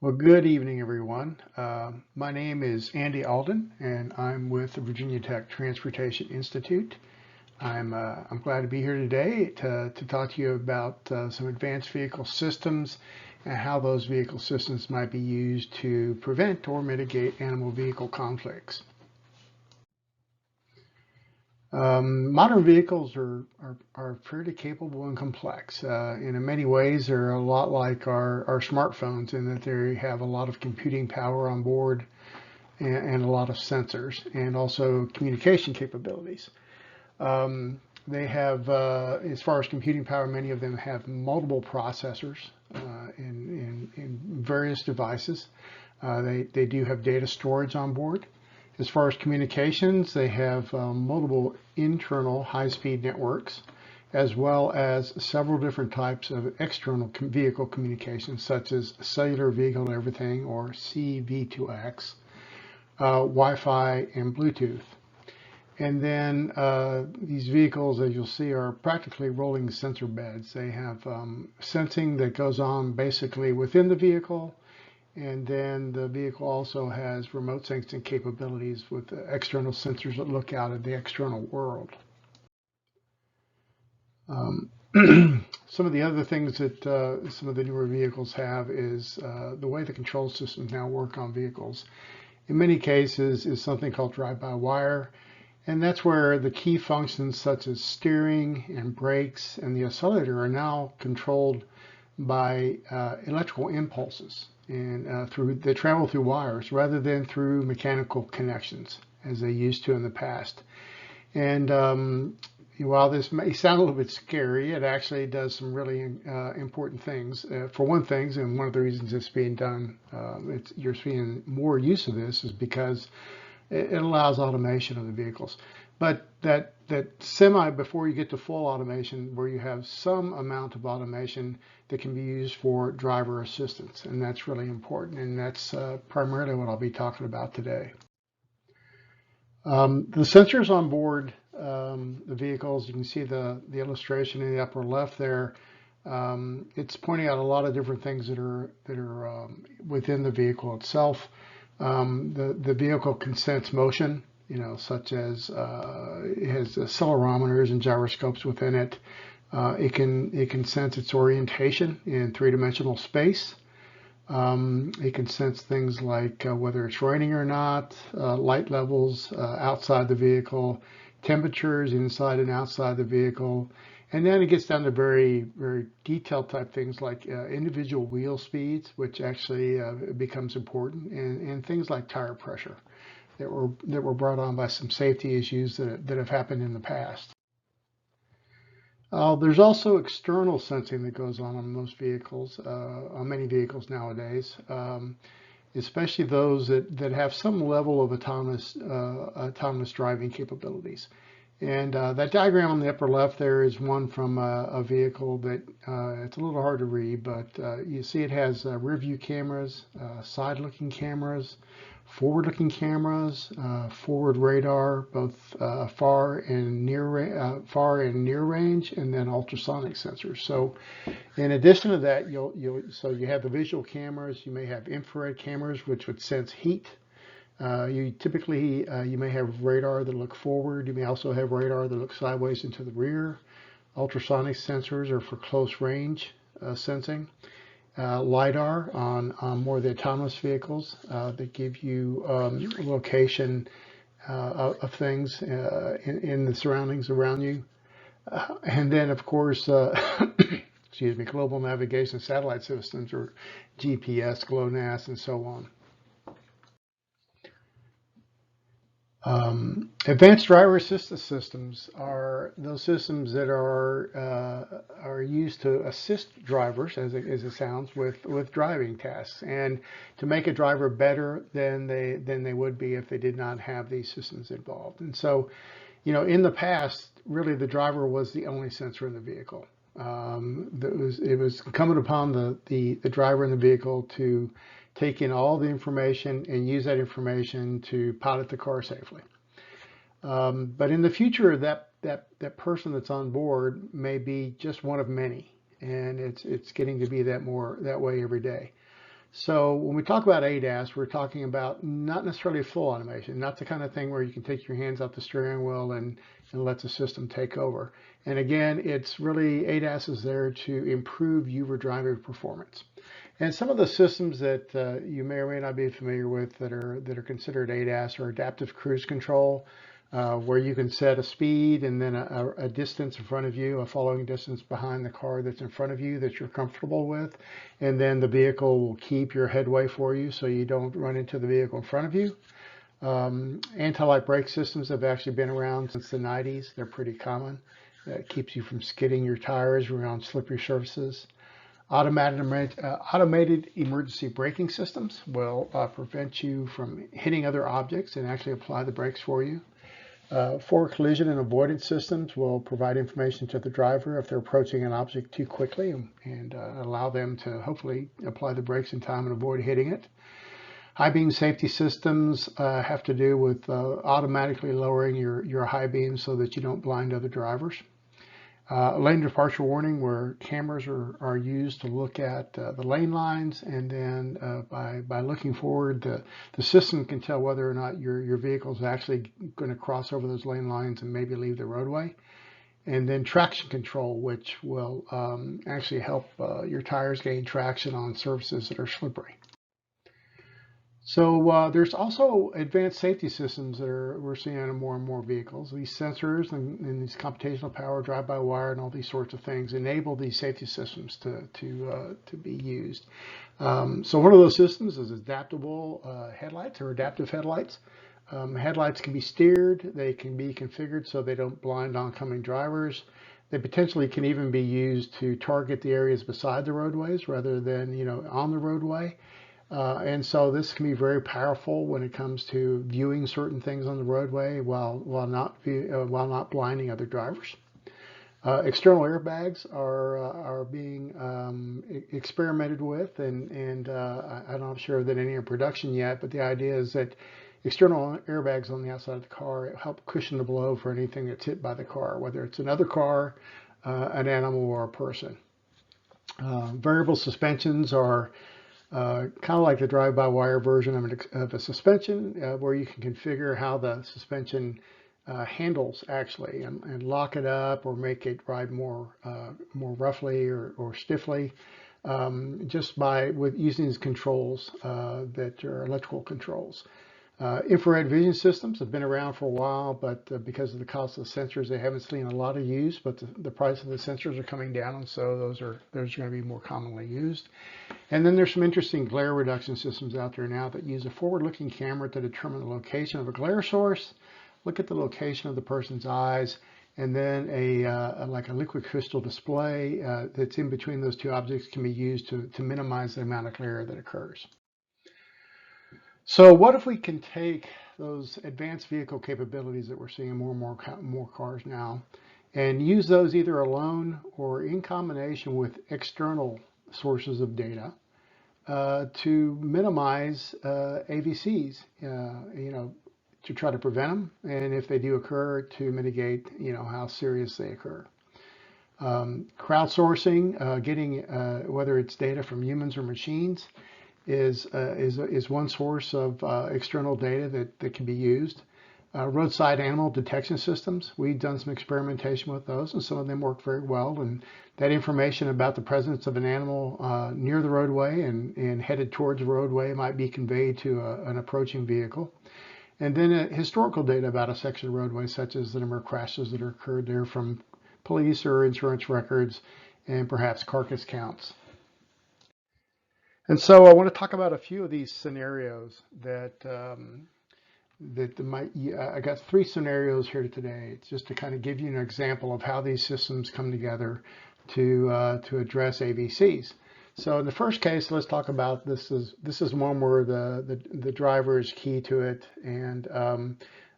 Well, good evening, everyone. My name is Andy Alden, and I'm with the Virginia Tech Transportation Institute. I'm glad to be here today to talk to you about some advanced vehicle systems and how those vehicle systems might be used to prevent or mitigate animal vehicle conflicts. Modern vehicles are pretty capable and complex. And in many ways, they're a lot like our smartphones in that they have a lot of computing power on board and a lot of sensors and also communication capabilities. They have, as far as computing power, many of them have multiple processors in various devices. They do have data storage on board. As far as communications, they have multiple internal high-speed networks, as well as several different types of external vehicle communications, such as cellular vehicle to everything, or CV2X, Wi-Fi, and Bluetooth. And then these vehicles, as you'll see, are practically rolling sensor beds. They have sensing that goes on basically within the vehicle, and then the vehicle also has remote sensing capabilities with external sensors that look out at the external world. Um, some of the other things that some of the newer vehicles have is the way the control systems now work on vehicles. In many cases is something called drive-by-wire, and that's where the key functions such as steering and brakes and the accelerator are now controlled by electrical impulses, and they travel through wires rather than through mechanical connections as they used to in the past. And while this may sound a little bit scary, it actually does some really important things. For one thing, and one of the reasons it's being done, you're seeing more use of this is because it allows automation of the vehicles. But that before you get to full automation, where you have some amount of automation that can be used for driver assistance, and that's really important, and that's primarily what I'll be talking about today. The sensors on board the vehicles, you can see the illustration in the upper left there. It's pointing out a lot of different things that are within the vehicle itself. The vehicle can sense motion, such as it has accelerometers and gyroscopes within it. It can sense its orientation in three-dimensional space. It can sense things like whether it's raining or not, light levels outside the vehicle, temperatures inside and outside the vehicle. And then it gets down to very, very detailed type things like individual wheel speeds, which actually becomes important, and things like tire pressure that were brought on by some safety issues that have happened in the past. There's also external sensing that goes on most vehicles, on many vehicles nowadays, especially those that have some level of autonomous driving capabilities. And that diagram on the upper left there is one from a vehicle that it's a little hard to read, but you see it has rear view cameras, side-looking cameras, forward-looking cameras, forward radar, both far and near range, and then ultrasonic sensors. So, in addition to that, so you have the visual cameras. You may have infrared cameras, which would sense heat. You may have radar that look forward. You may also have radar that looks sideways into the rear. Ultrasonic sensors are for close range sensing. LiDAR on more of the autonomous vehicles that give you location of things in the surroundings around you. And then, of course, excuse me, global navigation satellite systems, or GPS, GLONASS, and so on. Advanced driver assistance systems are those systems that are used to assist drivers, as it sounds, with driving tasks, and to make a driver better than they would be if they did not have these systems involved. And so, in the past, really the driver was the only sensor in the vehicle. It was incumbent upon the driver in the vehicle to take in all the information and use that information to pilot the car safely. But in the future, that person that's on board may be just one of many, and it's getting to be that way every day. So when we talk about ADAS, we're talking about not necessarily full automation, not the kind of thing where you can take your hands off the steering wheel and let the system take over. And again, it's really ADAS is there to improve your driver performance. And some of the systems that you may or may not be familiar with that are considered ADAS or adaptive cruise control, where you can set a speed and then a distance in front of you, a following distance behind the car that's in front of you that you're comfortable with, and then the vehicle will keep your headway for you so you don't run into the vehicle in front of you. Anti-lock brake systems have actually been around since the 90s. They're pretty common. That keeps you from skidding your tires around slippery surfaces. Automated emergency braking systems will prevent you from hitting other objects and actually apply the brakes for you. Forward collision and avoidance systems will provide information to the driver if they're approaching an object too quickly and allow them to hopefully apply the brakes in time and avoid hitting it. High beam safety systems have to do with automatically lowering your high beam so that you don't blind other drivers. Lane departure warning, where cameras are used to look at the lane lines, and then by looking forward, the system can tell whether or not your vehicle is actually going to cross over those lane lines and maybe leave the roadway. And then traction control, which will actually help your tires gain traction on surfaces that are slippery. So there's also advanced safety systems that we're seeing in more and more vehicles. These sensors and these computational power, drive-by-wire, and all these sorts of things enable these safety systems to be used. So one of those systems is adaptable headlights or adaptive headlights. Headlights can be steered. They can be configured so they don't blind oncoming drivers. They potentially can even be used to target the areas beside the roadways rather than on the roadway. And so this can be very powerful when it comes to viewing certain things on the roadway while not blinding other drivers. External airbags are being experimented with, and I'm not sure that any are in production yet. But the idea is that external airbags on the outside of the car help cushion the blow for anything that's hit by the car, whether it's another car, an animal, or a person. Variable suspensions are kind of like the drive-by-wire version of a suspension, where you can configure how the suspension handles actually, and lock it up or make it ride more roughly or stiffly, just with using these controls that are electrical controls. Infrared vision systems have been around for a while, but because of the cost of the sensors, they haven't seen a lot of use. But the price of the sensors are coming down, and so those are going to be more commonly used. And then there's some interesting glare reduction systems out there now that use a forward-looking camera to determine the location of a glare source, look at the location of the person's eyes, and then like a liquid crystal display that's in between those two objects can be used to minimize the amount of glare that occurs. So what if we can take those advanced vehicle capabilities that we're seeing in more and more cars now and use those either alone or in combination with external sources of data to minimize AVCs, to try to prevent them, and if they do occur, to mitigate, how serious they occur. Crowdsourcing, getting whether it's data from humans or machines, is one source of external data that can be used. Roadside animal detection systems, we've done some experimentation with those, and some of them work very well. And that information about the presence of an animal near the roadway and headed towards the roadway might be conveyed to an approaching vehicle. And then historical data about a section of roadway, such as the number of crashes that occurred there from police or insurance records, and perhaps carcass counts. And so I want to talk about a few of these scenarios that I got 3 scenarios here today. It's just to kind of give you an example of how these systems come together to address AVCs. So in the first case, let's talk about this is one where the driver is key to it, and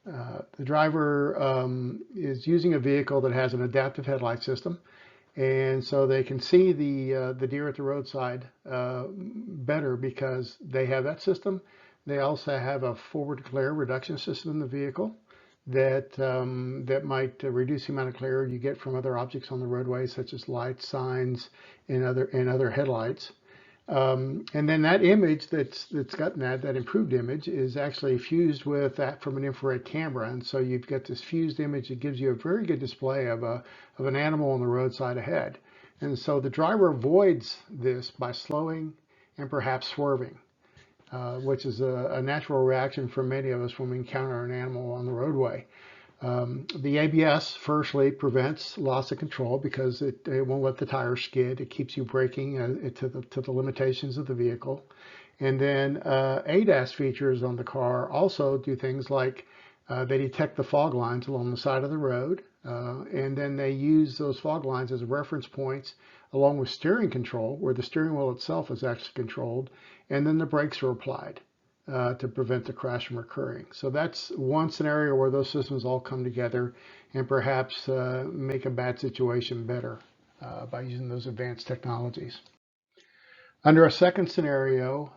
the driver is using a vehicle that has an adaptive headlight system. And so they can see the deer at the roadside better because they have that system. They also have a forward glare reduction system in the vehicle that might reduce the amount of glare you get from other objects on the roadway, such as lights, signs, and other headlights. And then that image that's gotten that improved image is actually fused with that from an infrared camera, and so you've got this fused image that gives you a very good display of an animal on the roadside ahead. And so the driver avoids this by slowing and perhaps swerving, which is a natural reaction for many of us when we encounter an animal on the roadway. The ABS firstly prevents loss of control because it won't let the tires skid. It keeps you braking to the limitations of the vehicle. And then ADAS features on the car also do things like they detect the fog lines along the side of the road, and then they use those fog lines as reference points along with steering control, where the steering wheel itself is actually controlled, and then the brakes are applied to prevent the crash from occurring. So that's one scenario where those systems all come together and perhaps make a bad situation better by using those advanced technologies. Under a second scenario,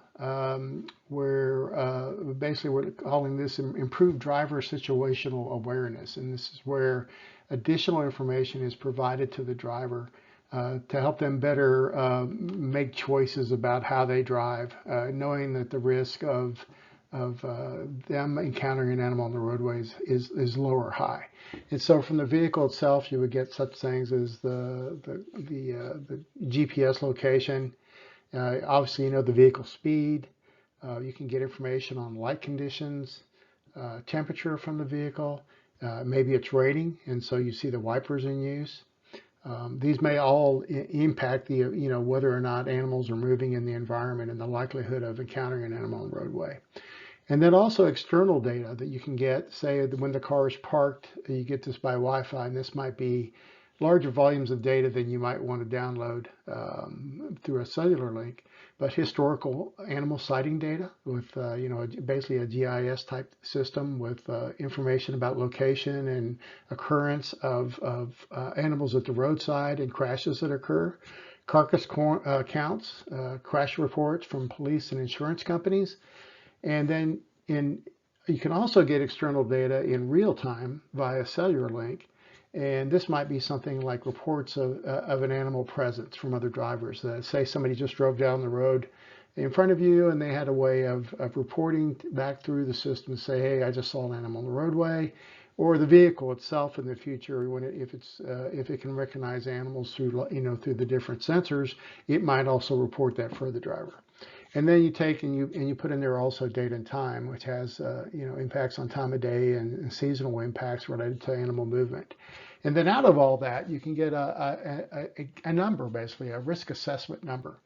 where basically we're calling this improved driver situational awareness, and this is where additional information is provided to the driver to help them better make choices about how they drive, knowing that the risk of them encountering an animal on the roadways is low or high. And so from the vehicle itself, you would get such things as the GPS location. Obviously, you know the vehicle speed. You can get information on light conditions, temperature from the vehicle, maybe its rating, and so you see the wipers in use. These may all impact the, whether or not animals are moving in the environment and the likelihood of encountering an animal on the roadway. And then also external data that you can get, say when the car is parked, you get this by Wi-Fi, and this might be larger volumes of data than you might want to download through a cellular link, but historical animal sighting data with, basically a GIS type system with information about location and occurrence of animals at the roadside and crashes that occur, carcass counts, crash reports from police and insurance companies, and then you can also get external data in real time via cellular link. And this might be something like reports of an animal presence from other drivers. Say somebody just drove down the road in front of you and they had a way of reporting back through the system to say, hey, I just saw an animal on the roadway. Or the vehicle itself in the future, if it can recognize animals through the different sensors, it might also report that for the driver. And then you take and you put in there also date and time, which has impacts on time of day and seasonal impacts related to animal movement. And then out of all that, you can get a number, basically a risk assessment number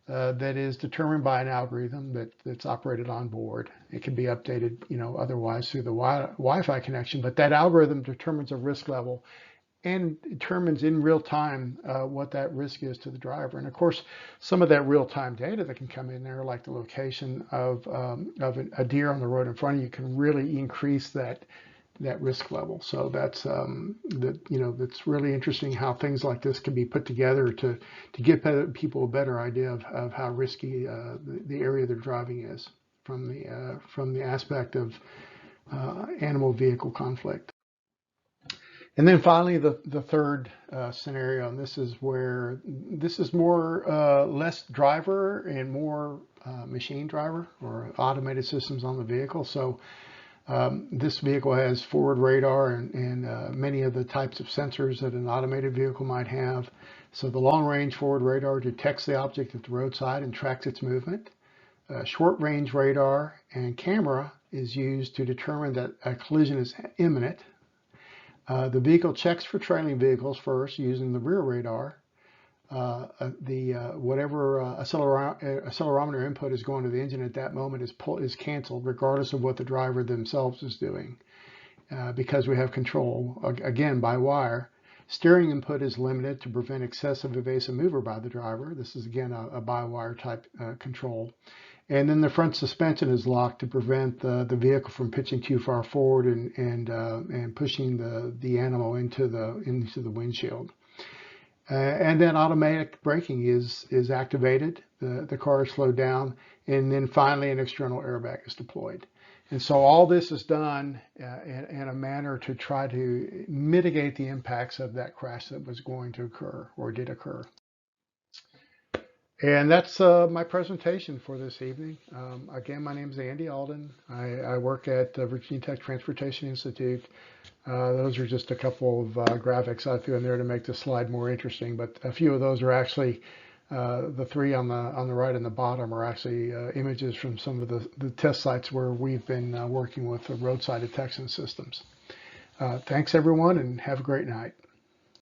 that is determined by an algorithm that's operated on board. It can be updated, otherwise through the Wi-Fi connection, but that algorithm determines a risk level and determines in real time what that risk is to the driver. And of course, some of that real-time data that can come in there, like the location of a deer on the road in front of you, can really increase that risk level. So that's that's really interesting how things like this can be put together to give people a better idea of how risky the area they're driving is from the aspect of animal vehicle conflict. And then finally, the third scenario, and this is more less driver and more machine driver or automated systems on the vehicle. So this vehicle has forward radar and many of the types of sensors that an automated vehicle might have. So the long-range forward radar detects the object at the roadside and tracks its movement. Short-range radar and camera is used to determine that a collision is imminent. The vehicle checks for trailing vehicles first using the rear radar. Whatever accelerometer input is going to the engine at that moment is canceled, regardless of what the driver themselves is doing, because we have control again by wire. Steering input is limited to prevent excessive evasive maneuver by the driver. This is again a by-wire type control. And then the front suspension is locked to prevent the vehicle from pitching too far forward and pushing the animal into the windshield. And then automatic braking is activated. The car is slowed down, and then finally an external airbag is deployed. And so all this is done in a manner to try to mitigate the impacts of that crash that was going to occur or did occur. And that's my presentation for this evening. Again, my name is Andy Alden. I work at the Virginia Tech Transportation Institute. Those are just a couple of graphics I threw in there to make the slide more interesting, but a few of those are actually the three on the right and the bottom are actually images from some of the test sites where we've been working with the roadside detection systems. Thanks everyone, and have a great night.